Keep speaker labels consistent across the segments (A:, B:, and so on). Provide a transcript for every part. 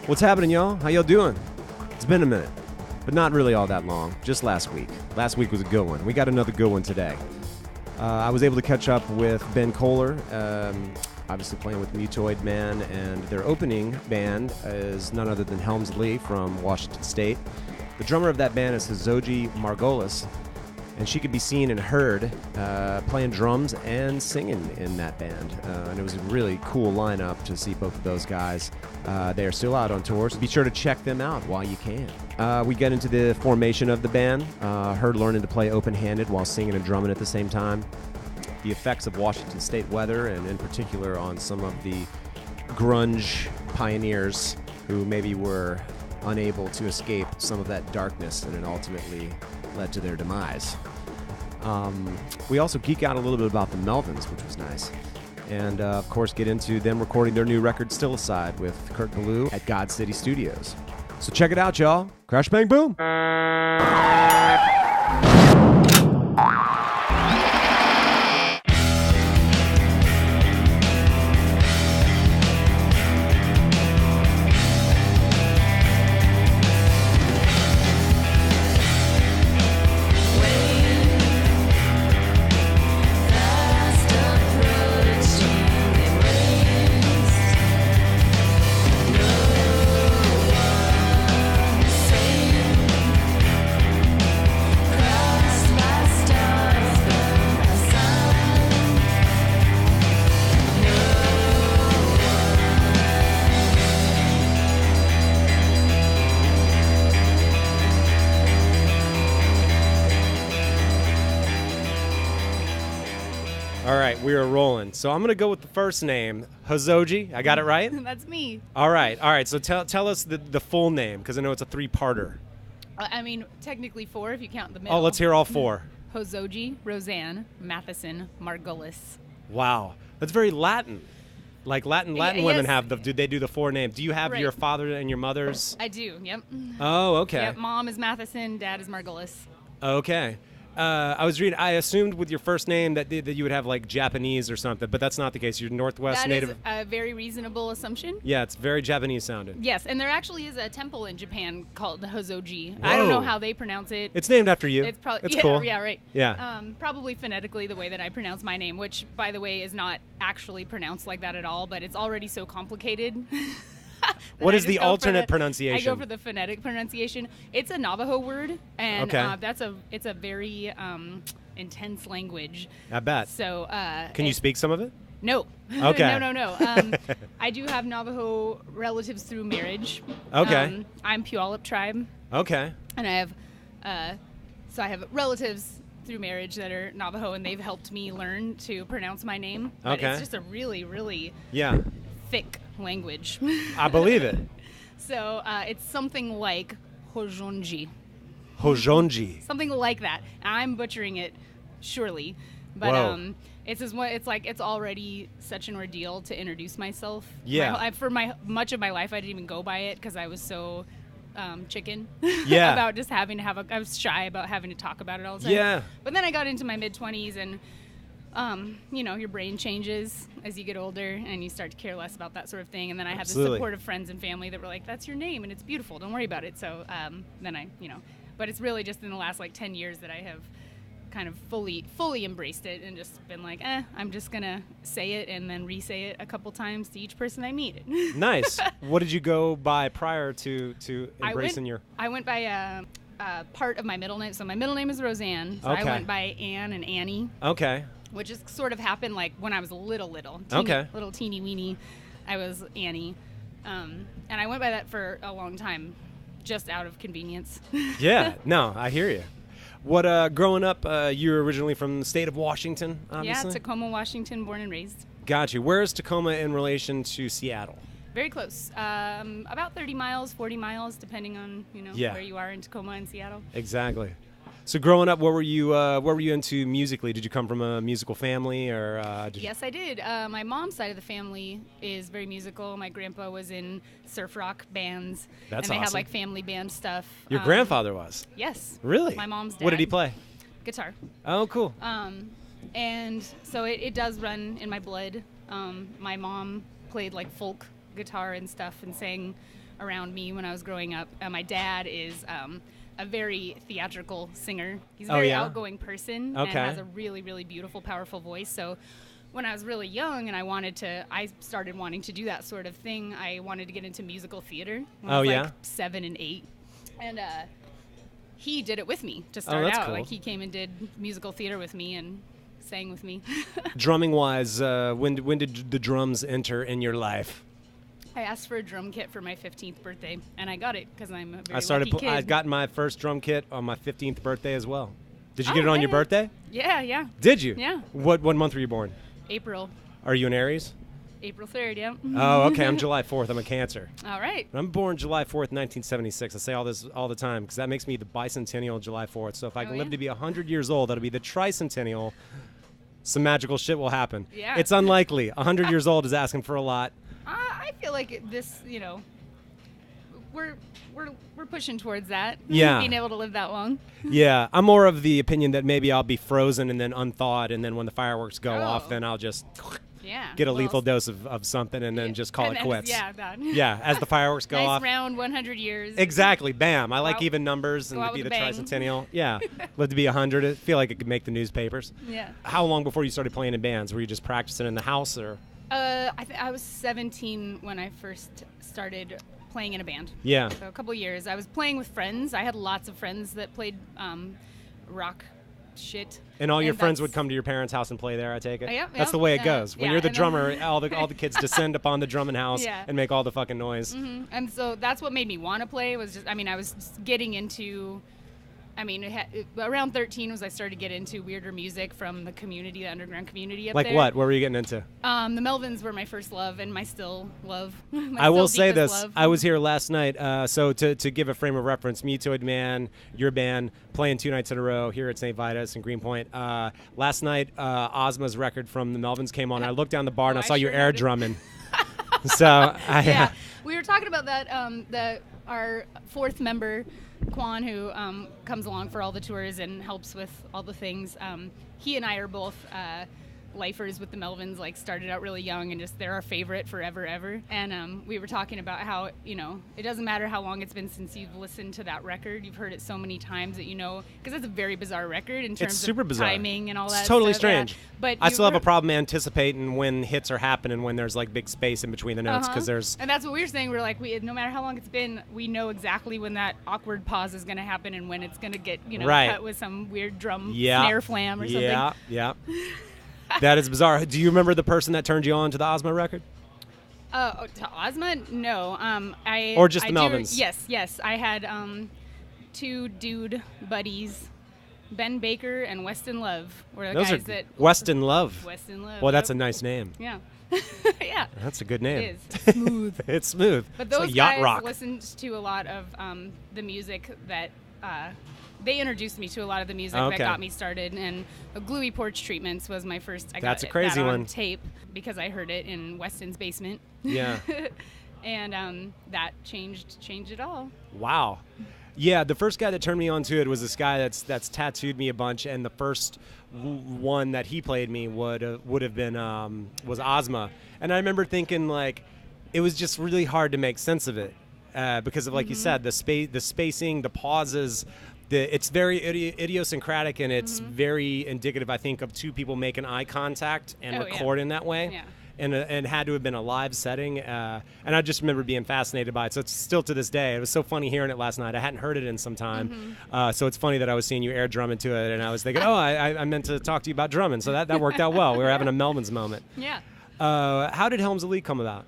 A: What's happening, y'all? How y'all doing? It's been a minute, but not really all that long. Just last week. Last week was a good one. We got another good one today. I was able to catch up with Ben Kohler, obviously playing with Mutoid Man, and their opening band is none other than HELMS ALEE from Washington State. The drummer of that band is Hozoji Margullis, and she could be seen and heard playing drums and singing in that band. And it was a really cool lineup to see both of those guys. They are still out on tour, so be sure to check them out while you can. We get into the formation of the band, her learning to play open-handed while singing and drumming at the same time, the effects of Washington State weather, and in particular on some of the grunge pioneers who maybe were unable to escape some of that darkness, and it ultimately led to their demise. We also geek out a little bit about the Melvins, which was nice. And, of course, get into them recording their new record, Stillicide, with Kurt Balllou at God City Studios. So check it out, y'all. Crash, bang, boom. We are rolling. So I'm going to go with the first name, Hozoji. I got it right?
B: That's me.
A: All right. So tell us the full name, because I know it's a three-parter.
B: I mean, technically four if you count the middle.
A: Oh, let's hear all four.
B: Hozoji, Roseanne, Matheson, Margullis.
A: Wow. That's very Latin. Like Latin
B: Yes.
A: women have do they do the four names? Do you have
B: Right.
A: your father and your mother's?
B: I do, yep.
A: Oh, okay.
B: Yep, mom is Matheson, dad is Margullis.
A: Okay. I was reading. I assumed with your first name that you would have like Japanese or something, but that's not the case. You're Northwest
B: That
A: native.
B: is a very reasonable assumption.
A: Yeah, it's very Japanese sounding.
B: Yes, and there actually is a temple in Japan called the Hozoji.
A: Whoa.
B: I don't know how they pronounce it.
A: It's named after you.
B: It's probably
A: cool.
B: Yeah, right.
A: Yeah.
B: Probably phonetically the way that I pronounce my name, which, by the way, is not actually pronounced like that at all. But it's already so complicated.
A: What is
B: I
A: the
B: just go for
A: alternate pronunciation?
B: I go for the phonetic pronunciation. It's a Navajo word, and
A: Okay.
B: it's a very intense language.
A: I bet.
B: So
A: Can you speak some of it?
B: No.
A: Okay.
B: No. I do have Navajo relatives through marriage.
A: Okay.
B: I'm Puyallup tribe.
A: Okay.
B: And I have, so I have relatives through marriage that are Navajo, and they've helped me learn to pronounce my name. But
A: Okay.
B: it's just a really, really
A: Yeah.
B: thick language.
A: I believe it.
B: So it's something like Hojonji.
A: Hojonji.
B: Something like that. I'm butchering it, surely. But
A: Whoa.
B: it's already such an ordeal to introduce myself.
A: Yeah.
B: For much of my life, I didn't even go by it because I was so chicken
A: Yeah.
B: about just having to I was shy about having to talk about it all the time.
A: Yeah.
B: But then I got into my mid-20s, and your brain changes as you get older, and you start to care less about that sort of thing. And then I had
A: Absolutely.
B: the support of friends and family that were like, "That's your name, and it's beautiful. Don't worry about it." So then but it's really just in the last 10 years that I have kind of fully embraced it and just been like, I'm just gonna say it and then re-say it a couple times to each person I meet.
A: Nice. What did you go by prior to embracing
B: I went by part of my middle name. So my middle name is Roseanne. So
A: Okay.
B: I went by Anne and Annie.
A: Okay.
B: Which is sort of happened when I was little
A: Okay.
B: little teeny weeny. I was Annie, and I went by that for a long time, just out of convenience.
A: Yeah. No, I hear you. What growing up, you're originally from the state of Washington, obviously?
B: Yeah, Tacoma, Washington, born and raised.
A: Got you. Where is Tacoma in relation to Seattle?
B: Very close. About 30 miles, 40 miles, depending on
A: Yeah.
B: where you are in Tacoma and Seattle.
A: Exactly. So growing up, what were you into musically? Did you come from a musical family, or
B: Yes, I did. My mom's side of the family is very musical. My grandpa was in surf rock bands.
A: That's
B: and they had
A: awesome.
B: like family band stuff.
A: Your grandfather was?
B: Yes.
A: Really?
B: My mom's dad.
A: What did he play?
B: Guitar.
A: Oh, cool.
B: And so it does run in my blood. My mom played like folk guitar and stuff and sang around me when I was growing up. My dad is a very theatrical singer. He's a very outgoing person and has a really, really beautiful, powerful voice. So when I was really young and I started wanting to do that sort of thing, I wanted to get into musical theater when I was like 7 and 8. And he did it with me to start out.
A: Cool.
B: Like he came and did musical theater with me and sang with me.
A: Drumming wise, when did the drums enter in your life?
B: I asked for a drum kit for my 15th birthday, and I got it because I'm a very lucky kid.
A: I got my first drum kit on my 15th birthday as well. Did you get it on your birthday?
B: Yeah.
A: Did you?
B: Yeah.
A: What month were you born?
B: April.
A: Are you an Aries?
B: April 3rd, yeah.
A: Oh, okay. I'm July 4th. I'm a Cancer.
B: All right.
A: I'm born July 4th, 1976. I say all this all the time because that makes me the bicentennial July 4th. So if I can live to be 100 years old, that'll be the tricentennial. Some magical shit will happen.
B: Yeah.
A: It's unlikely. 100 years old is asking for a lot.
B: I feel like this, we're pushing towards that.
A: Yeah.
B: Being able to live that long.
A: Yeah. I'm more of the opinion that maybe I'll be frozen and then unthawed, and then when the fireworks go off, then I'll just get a lethal dose of something and then just call it quits.
B: That.
A: Yeah, as the fireworks go off.
B: Nice round 100 years.
A: Exactly. Bam. I like even numbers and to be the tricentennial. Yeah. Live to be 100. I feel like it could make the newspapers.
B: Yeah.
A: How long before you started playing in bands? Were you just practicing in the house, or?
B: I was 17 when I first started playing in a band.
A: Yeah.
B: So a couple years. I was playing with friends. I had lots of friends that played rock shit.
A: And all your friends would come to your parents' house and play there, I take it?
B: Yep,
A: That's the way it goes. When you're the drummer, all the kids descend upon the drumming house and make all the fucking noise.
B: Mm-hmm. And so that's what made me want to play was just, I was just getting into... around 13 was I started to get into weirder music from the community, the underground community up there.
A: Like what? What were you getting into?
B: The Melvins were my first love and my still love.
A: I will say this.
B: Love.
A: I was here last night. So to give a frame of reference, Mutoid Man, your band, playing 2 nights in a row here at St. Vitus in Greenpoint. Last night, Ozma's record from the Melvins came on. I looked down the bar and I saw you air drumming. So
B: we were talking about that. Our fourth member, Quan, who comes along for all the tours and helps with all the things. He and I are both lifers with the Melvins, like started out really young and just they're our favorite forever, ever. And we were talking about how, it doesn't matter how long it's been since you've listened to that record. You've heard it so many times that because it's a very bizarre record in terms of timing and all that.
A: It's totally
B: stuff.
A: strange.
B: Yeah. But
A: I still have a problem anticipating when hits are happening when there's like big space in between the notes because there's...
B: And that's what we were saying. We're like, no matter how long it's been, we know exactly when that awkward pause is going to happen and when it's going to get, cut with some weird drum snare flam or something.
A: Yeah. That is bizarre. Do you remember the person that turned you on to the Ozma record?
B: To Ozma? No.
A: Or just the Melvins?
B: Yes. I had 2 dude buddies, Ben Baker and Weston Love, were the guys that...
A: Weston Love.
B: Weston Love.
A: Well, that's a nice name.
B: Yeah. Yeah.
A: That's a good name.
B: It is. It's smooth.
A: It's smooth.
B: But those
A: like yacht
B: guys
A: rock.
B: listened to a lot of the music that... they introduced me to a lot of the music that got me started, and Gluey Porch Treatments was my first. I got
A: a crazy
B: that on
A: one.
B: Tape because I heard it in Weston's basement.
A: Yeah.
B: And that changed it all.
A: Wow. Yeah, the first guy that turned me on to it was this guy that's tattooed me a bunch, and the first one that he played me would have been was Ozma, and I remember thinking like it was just really hard to make sense of it because of like you said the spacing, the pauses. It's very idiosyncratic, and it's very indicative, I think, of 2 people making eye contact and recording that way. Yeah. And had to have been a live setting. And I just remember being fascinated by it. So it's still to this day. It was so funny hearing it last night. I hadn't heard it in some time. So it's funny that I was seeing you air drum into it, and I was thinking, I meant to talk to you about drumming. So that worked out well. We were having a Melvins moment.
B: Yeah.
A: How did HELMS ALEE come about?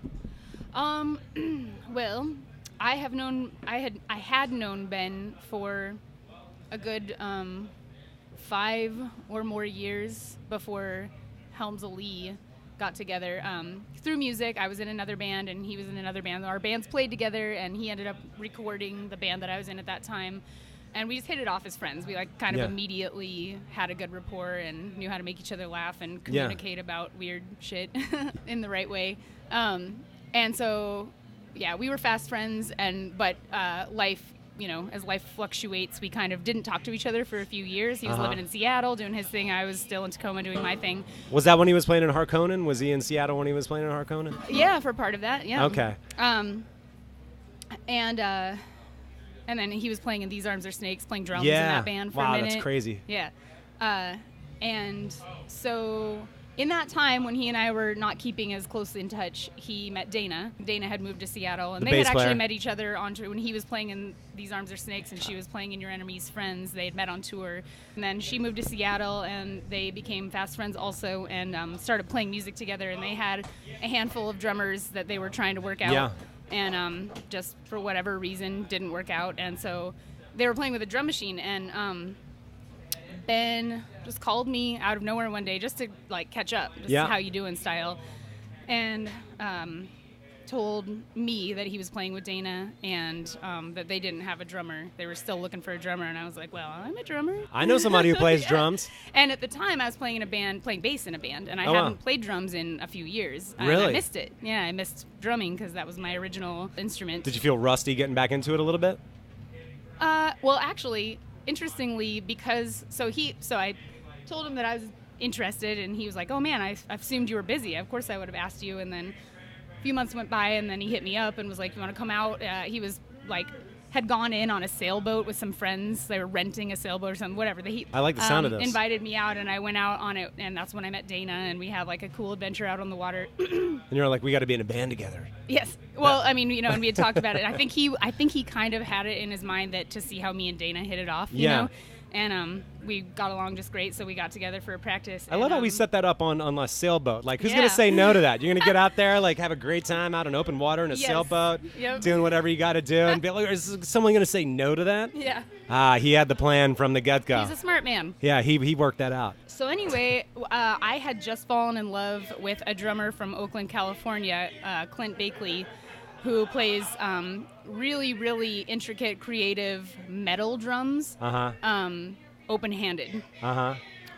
B: Well, I had known Ben for a good 5 or more years before HELMS ALEE got together through music. I was in another band and he was in another band. Our bands played together, and he ended up recording the band that I was in at that time. And we just hit it off as friends. We like kind of immediately had a good rapport and knew how to make each other laugh and communicate about weird shit in the right way. And so, yeah, we were fast friends. But life, as life fluctuates, we kind of didn't talk to each other for a few years. He was living in Seattle doing his thing. I was still in Tacoma doing my thing.
A: Was that when he was playing in Harkonnen? Was he in Seattle when he was playing in Harkonnen?
B: Yeah, for part of that. Yeah.
A: Okay.
B: And then he was playing in These Arms Are Snakes, playing drums in that band for a minute.
A: Wow, that's crazy.
B: Yeah. And so in that time when he and I were not keeping as closely in touch, he met Dana. Dana had moved to Seattle, and they had actually met each other when he was playing in These Arms Are Snakes and she was playing in Your Enemy's Friends. They had met on tour. And then she moved to Seattle, and they became fast friends also and started playing music together. And they had a handful of drummers that they were trying to work out.
A: Yeah.
B: And just for whatever reason didn't work out, and so they were playing with a drum machine, and Ben just called me out of nowhere one day just to like catch up, just how you doing style, and told me that he was playing with Dana and that they didn't have a drummer. They were still looking for a drummer, and I was like, well, I'm a drummer.
A: I know somebody who plays drums.
B: And at the time, I was playing bass in a band, and I hadn't played drums in a few years.
A: Really?
B: I missed it. Yeah, I missed drumming because that was my original instrument.
A: Did you feel rusty getting back into it a little bit?
B: Well, actually, interestingly, because I told him that I was interested, and he was like, oh man, I assumed you were busy. Of course I would have asked you. And then a few months went by, and then he hit me up and was like, you want to come out? He was like, had gone in on a sailboat with some friends. They were renting a sailboat or something, whatever.
A: I like the sound of this.
B: Invited me out, and I went out on it, and that's when I met Dana, and we had like a cool adventure out on the water.
A: And you're like, we got to be in a band together.
B: Yes. Well, I mean, and we had talked about it. I think he kind of had it in his mind that to see how me and Dana hit it off, you know? And we got along just great, so we got together for a practice.
A: I love how we set that up on a sailboat. Like, who's going to say no to that? You're going to get out there, like, have a great time out in open water in a sailboat, doing whatever you got to do, and be like, is someone going to say no to that?
B: Yeah.
A: He had the plan from the get-go.
B: He's a smart man.
A: Yeah, he worked that out.
B: So anyway, I had just fallen in love with a drummer from Oakland, California, Clint Bakley, who plays really, really intricate, creative metal drums, open-handed.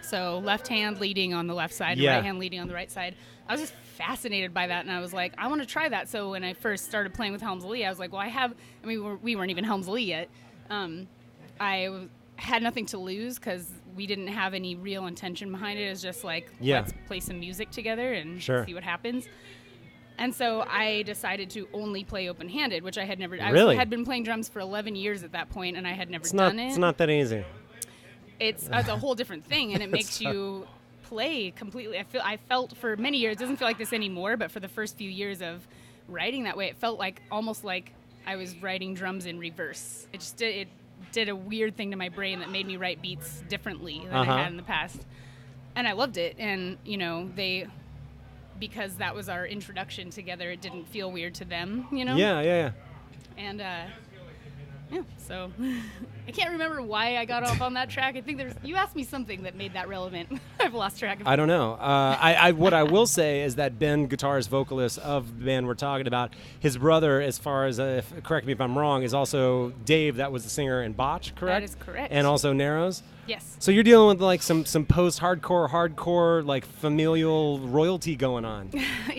B: So left hand leading on the left side, and right hand leading on the right side. I was just fascinated by that, and I was like, I want to try that. So when I first started playing with HELMS ALEE, I was like, well, we weren't even HELMS ALEE yet. I had nothing to lose because we didn't have any real intention behind it. It was just like, let's play some music together and see what happens. And so I decided to only play open-handed, which I had never. I had been playing drums for 11 years at that point, and I had never done it.
A: It's not that easy.
B: It's a whole different thing, and it makes you play completely. I felt for many years. It doesn't feel like this anymore, but for the first few years of writing that way, it felt like almost like I was writing drums in reverse. It did a weird thing to my brain that made me write beats differently than I had in the past, and I loved it. And because that was our introduction together, it didn't feel weird to them,
A: Yeah.
B: And, so I can't remember why I got off on that track. I think you asked me something that made that relevant. I've lost track of it.
A: I don't know. What I will say is that Ben, guitarist, vocalist of the band we're talking about, his brother, as far as, correct me if I'm wrong, is also Dave, that was the singer in Botch, correct?
B: That is correct.
A: And also Narrows?
B: Yes.
A: So you're dealing with like some post-hardcore, like familial royalty going on.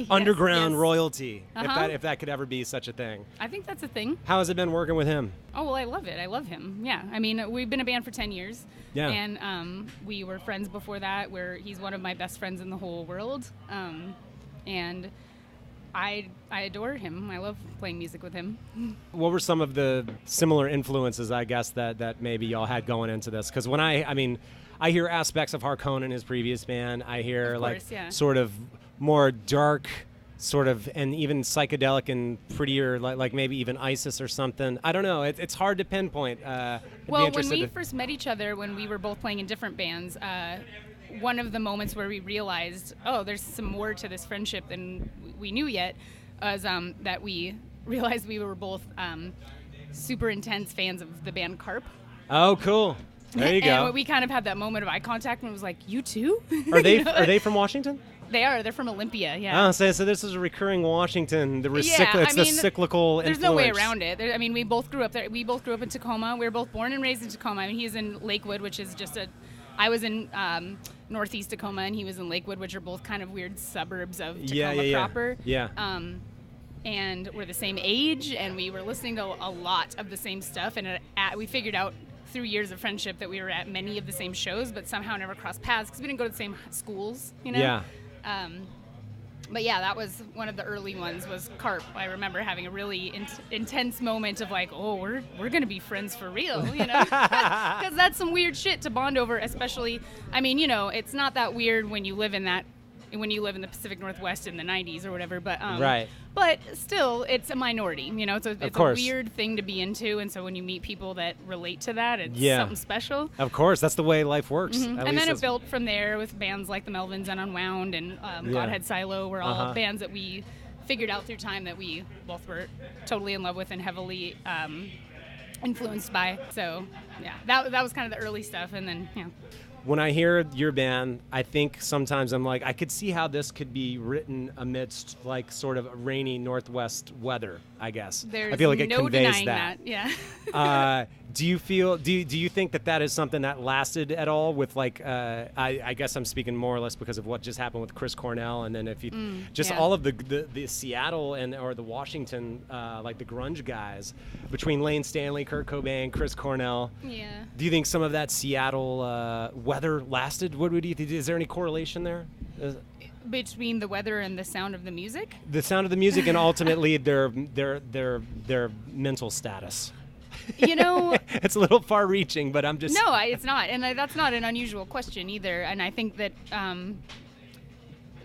A: Underground royalty, if that could ever be such a thing.
B: I think that's a thing.
A: How has it been working with him?
B: Oh, well, I love it. I love him. Yeah. I mean, we've been a band for 10 years. Yeah. And we were friends before that, where he's one of my best friends in the whole world. And I adore him. I love playing music with him.
A: What were some of the similar influences, I guess, that maybe y'all had going into this? Because when I hear aspects of Harkonnen, his previous band. I hear sort of more dark, sort of, and even psychedelic and prettier, like maybe even ISIS or something. I don't know. It's hard to pinpoint.
B: Well, when we first met each other, when we were both playing in different bands, one of the moments where we realized, oh, there's some more to this friendship than we knew yet, was that we realized we were both super intense fans of the band Carp.
A: Oh, cool. There you go.
B: And we kind of had that moment of eye contact, and it was like, you too?
A: Are they from Washington?
B: They are. They're from Olympia. Yeah.
A: Oh, so this is a recurring Washington. The cyclical
B: there's
A: influence.
B: no way around it. I mean, we both grew up there. We both grew up in Tacoma. We were both born and raised in Tacoma. I mean, he's in Lakewood, which is just I was in northeast Tacoma, and he was in Lakewood, which are both kind of weird suburbs of Tacoma proper.
A: Yeah.
B: And we're the same age, and we were listening to a lot of the same stuff, and we figured out through years of friendship that we were at many of the same shows, but somehow never crossed paths because we didn't go to the same schools, you know?
A: Yeah.
B: But yeah, that was one of the early ones was Carp. I remember having a really intense moment of like, oh, we're going to be friends for real, you know? Because that's some weird shit to bond over, especially, I mean, you know, it's not that weird when you live in the Pacific Northwest in the 90s or whatever, but
A: right.
B: But still, it's a minority, you know, it's a weird thing to be into, and so when you meet people that relate to that, it's something special.
A: Of course, that's the way life works.
B: Mm-hmm. And then it built from there with bands like the Melvins and Unwound and Godhead Silo were all bands that we figured out through time that we both were totally in love with and heavily influenced by. So, yeah, that was kind of the early stuff, and then, yeah.
A: When I hear your band, I think sometimes I'm like, I could see how this could be written amidst like sort of rainy Northwest weather, I guess.
B: There's
A: I feel like it
B: no
A: conveys
B: denying that.
A: Yeah. Do you think that is something that lasted at all with like, I guess I'm speaking more or less because of what just happened with Chris Cornell, and then if you all of the Seattle or the Washington, like the grunge guys between Lane Stanley, Kurt Cobain, Chris Cornell.
B: Yeah.
A: Do you think some of that Seattle weather lasted? What would you think? Is there any correlation there?
B: Between the weather and the sound of the music?
A: The sound of the music and ultimately their mental status.
B: You know,
A: it's a little far-reaching, but I'm just
B: it's not, and that's not an unusual question either. And I think that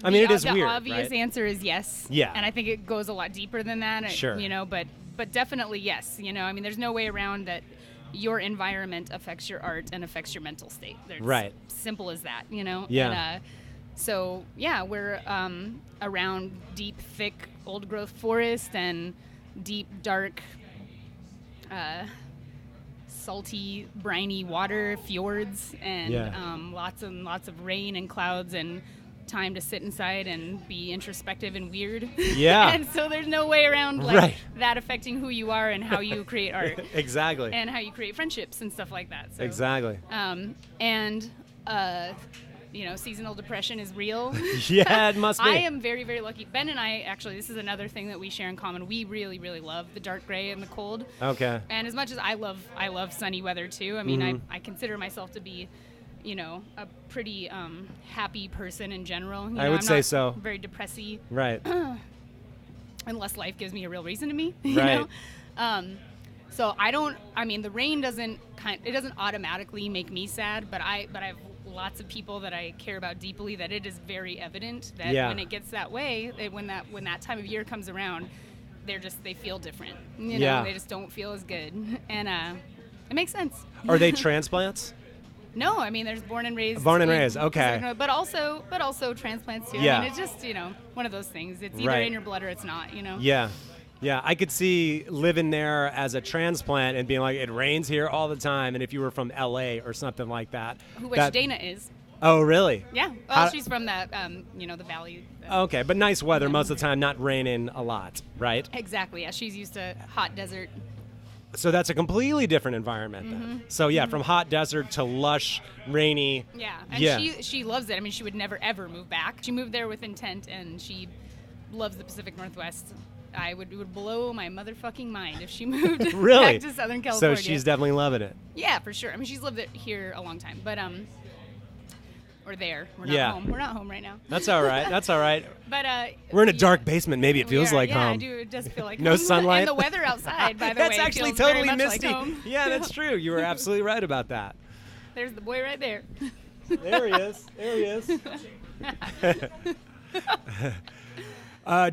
A: it is
B: the
A: weird.
B: The obvious
A: right?
B: answer is yes.
A: Yeah,
B: and I think it goes a lot deeper than that.
A: Sure,
B: you know, but definitely yes. You know, I mean, there's no way around that. Your environment affects your art and affects your mental state.
A: Right.
B: Simple as that. You know.
A: Yeah.
B: And, so yeah, we're around deep, thick, old-growth forest and deep, dark. Salty, briny water, fjords, and lots and lots of rain and clouds and time to sit inside and be introspective and weird.
A: Yeah.
B: And so there's no way around that affecting who you are and how you create art.
A: Exactly.
B: And how you create friendships and stuff like that. So,
A: exactly.
B: You know, seasonal depression is real.
A: Yeah, it must be.
B: I am very, very lucky. Ben and I, actually, this is another thing that we share in common. We really, really love the dark gray and the cold.
A: Okay.
B: And as much as I love sunny weather too. I mean, I consider myself to be, you know, a pretty happy person in general.
A: I would say so.
B: Very depressy.
A: Right.
B: Unless life gives me a real reason to me.
A: Right.
B: You know? So the rain doesn't automatically make me sad, but I have lots of people that I care about deeply that it is very evident that when it gets that way, when that time of year comes around, they feel different. You know, they just don't feel as good. And it makes sense.
A: Are they transplants?
B: No, I mean there's born and raised.
A: Okay.
B: But also transplants too.
A: Yeah.
B: I mean it's just, you know, one of those things. It's either in your blood or it's not, you know.
A: Yeah. Yeah, I could see living there as a transplant and being like, it rains here all the time. And if you were from LA or something like that.
B: Which Dana is.
A: Oh, really?
B: Yeah. Well, she's from that, the valley.
A: Okay, but nice weather most of the time, not raining a lot, right?
B: Exactly. Yeah, she's used to hot desert.
A: So that's a completely different environment then. So yeah, from hot desert to lush, rainy.
B: Yeah, and she loves it. I mean, she would never ever move back. She moved there with intent, and she loves the Pacific Northwest. It would blow my motherfucking mind if she moved back to Southern California.
A: So she's definitely loving it.
B: Yeah, for sure. I mean, she's lived here a long time, but we're there. We're not home. We're not home right now.
A: That's all right. That's all right.
B: But
A: we're in a dark basement. Maybe it feels like home.
B: Yeah, I do. It does feel like
A: no
B: home.
A: sunlight.
B: And the weather outside, by the
A: that's
B: way,
A: actually
B: feels
A: totally
B: very much
A: misty.
B: Like home.
A: Yeah, that's true. You were absolutely right about that.
B: There's the boy right there.
A: There he is. There he is.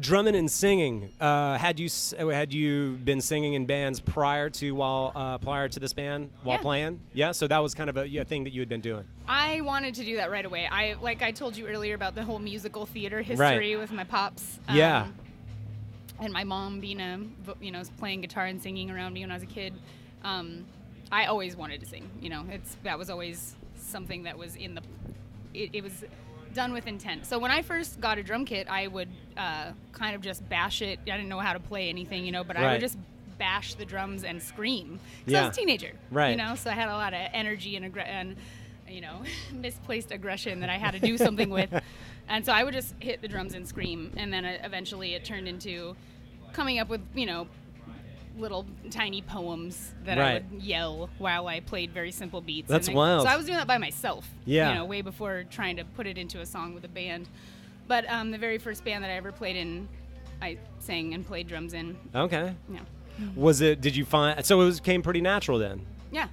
A: Drumming and singing. Had you been singing in bands prior to this band while playing? Yeah. So that was kind of a thing that you had been doing.
B: I wanted to do that right away. I told you earlier about the whole musical theater history with my pops. And my mom being playing guitar and singing around me when I was a kid. I always wanted to sing. You know, that was always something that was in the. It was done with intent. So when I first got a drum kit, I would kind of just bash it. I didn't know how to play anything, but I would just bash the drums and scream. Because I was a teenager,
A: right?
B: So I had a lot of energy and misplaced aggression that I had to do something with. And so I would just hit the drums and scream. And then eventually it turned into coming up with, little tiny poems that I would yell while I played very simple beats.
A: That's wild.
B: So I was doing that by myself,
A: yeah.
B: Way before trying to put it into a song with a band. But the very first band that I ever played in, I sang and played drums in.
A: Okay.
B: Yeah.
A: Did you find, so it came pretty natural then?
B: Yeah.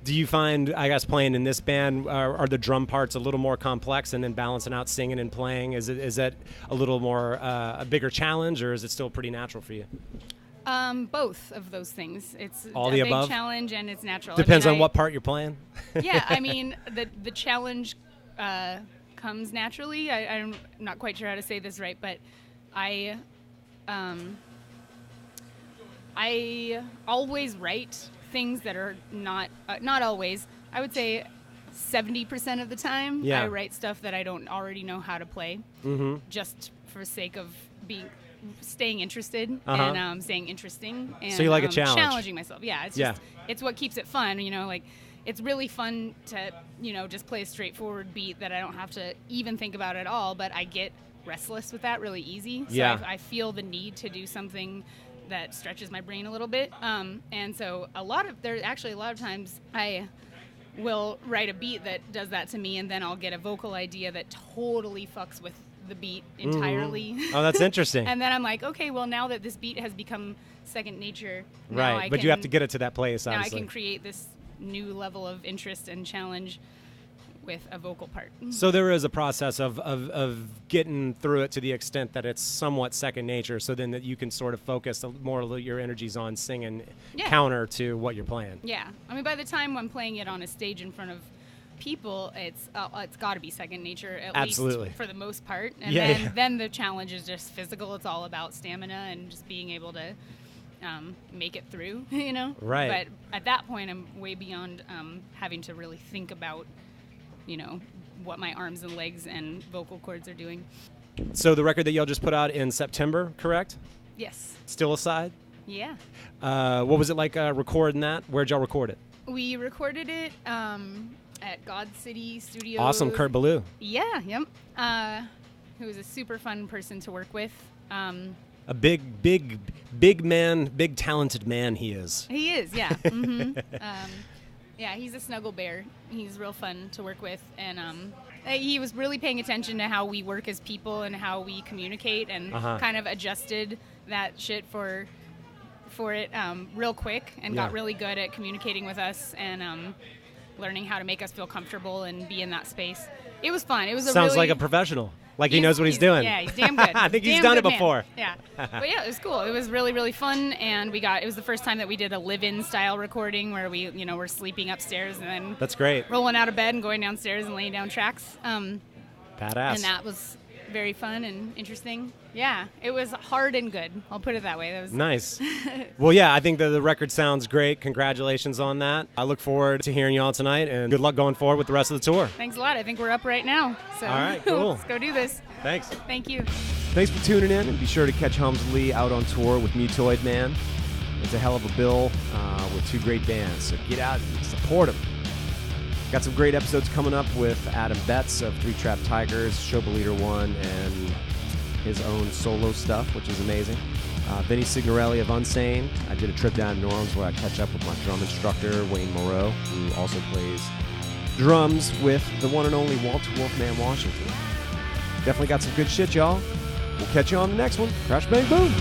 A: Do you find, I guess, playing in this band, are the drum parts a little more complex, and then balancing out singing and playing? Is that a little more a bigger challenge, or is it still pretty natural for you?
B: Both of those things. It's
A: all
B: a
A: the
B: big
A: above?
B: challenge, and it's natural.
A: Depends on what part you're playing.
B: Yeah, I mean, the challenge comes naturally. I'm not quite sure how to say this right, but I always write things that are not always. I would say 70% of the time, I write stuff that I don't already know how to play, just for sake of staying interested and staying interesting. And,
A: so you like a challenge?
B: Challenging myself. Yeah, it's just it's what keeps it fun. Like it's really fun to just play a straightforward beat that I don't have to even think about at all. But I get restless with that really easy. So I feel the need to do something that stretches my brain a little bit. And so a lot of times I will write a beat that does that to me, and then I'll get a vocal idea that totally fucks with the beat entirely.
A: Oh, that's interesting.
B: And then I'm like, okay, well, now that this beat has become second nature,
A: right? But you have to get it to that place.
B: Now
A: obviously.
B: I can create this new level of interest and challenge with a vocal part.
A: So there is a process of getting through it to the extent that it's somewhat second nature, so then that you can sort of focus more of your energies on singing counter to what you're playing.
B: Yeah. I mean, by the time I'm playing it on a stage in front of people, it's got to be second nature, at least for the most part. And then the challenge is just physical. It's all about stamina and just being able to make it through, Right. But at that point, I'm way beyond having to really think about what my arms and legs and vocal cords are doing.
A: So the record that y'all just put out in September, correct?
B: Yes.
A: Stillicide?
B: Yeah.
A: What was it like recording that? Where'd y'all record it?
B: We recorded it at God City Studios.
A: Awesome, Kurt Balllou.
B: Yeah, yep. Who was a super fun person to work with.
A: A big man, big talented man he is.
B: He is, yeah. Mm-hmm. Yeah, he's a snuggle bear. He's real fun to work with, and he was really paying attention to how we work as people and how we communicate, and kind of adjusted that shit for it real quick, and got really good at communicating with us and learning how to make us feel comfortable and be in that space. It was fun. It was
A: sounds like a professional. Like he knows what he's doing.
B: Yeah, he's damn good.
A: I think he's done it before.
B: Yeah. But yeah, it was cool. It was really, really fun, and it was the first time that we did a live-in style recording where we, were sleeping upstairs and then
A: that's great.
B: Rolling out of bed and going downstairs and laying down tracks.
A: Badass.
B: And that was very fun and interesting. Yeah, it was hard and good. I'll put it that way. That was
A: nice. Well, yeah, I think that the record sounds great. Congratulations on that. I look forward to hearing y'all tonight, and good luck going forward with the rest of the tour.
B: Thanks a lot. I think we're up right now. So
A: all right, cool.
B: Let's go do this.
A: Thanks.
B: Thank you.
A: Thanks for tuning in, and be sure to catch HELMS ALEE out on tour with Mutoid Man. It's a hell of a bill with two great bands, so get out and support them. Got some great episodes coming up with Adam Betts of Three Trapped Tigers, Show Leader 1, and his own solo stuff, which is amazing. Vinny Signorelli of Unsane. I did a trip down to New Orleans where I catch up with my drum instructor, Wayne Moreau, who also plays drums with the one and only Walter Wolfman Washington. Definitely got some good shit, y'all. We'll catch you on the next one. Crash, bang, boom!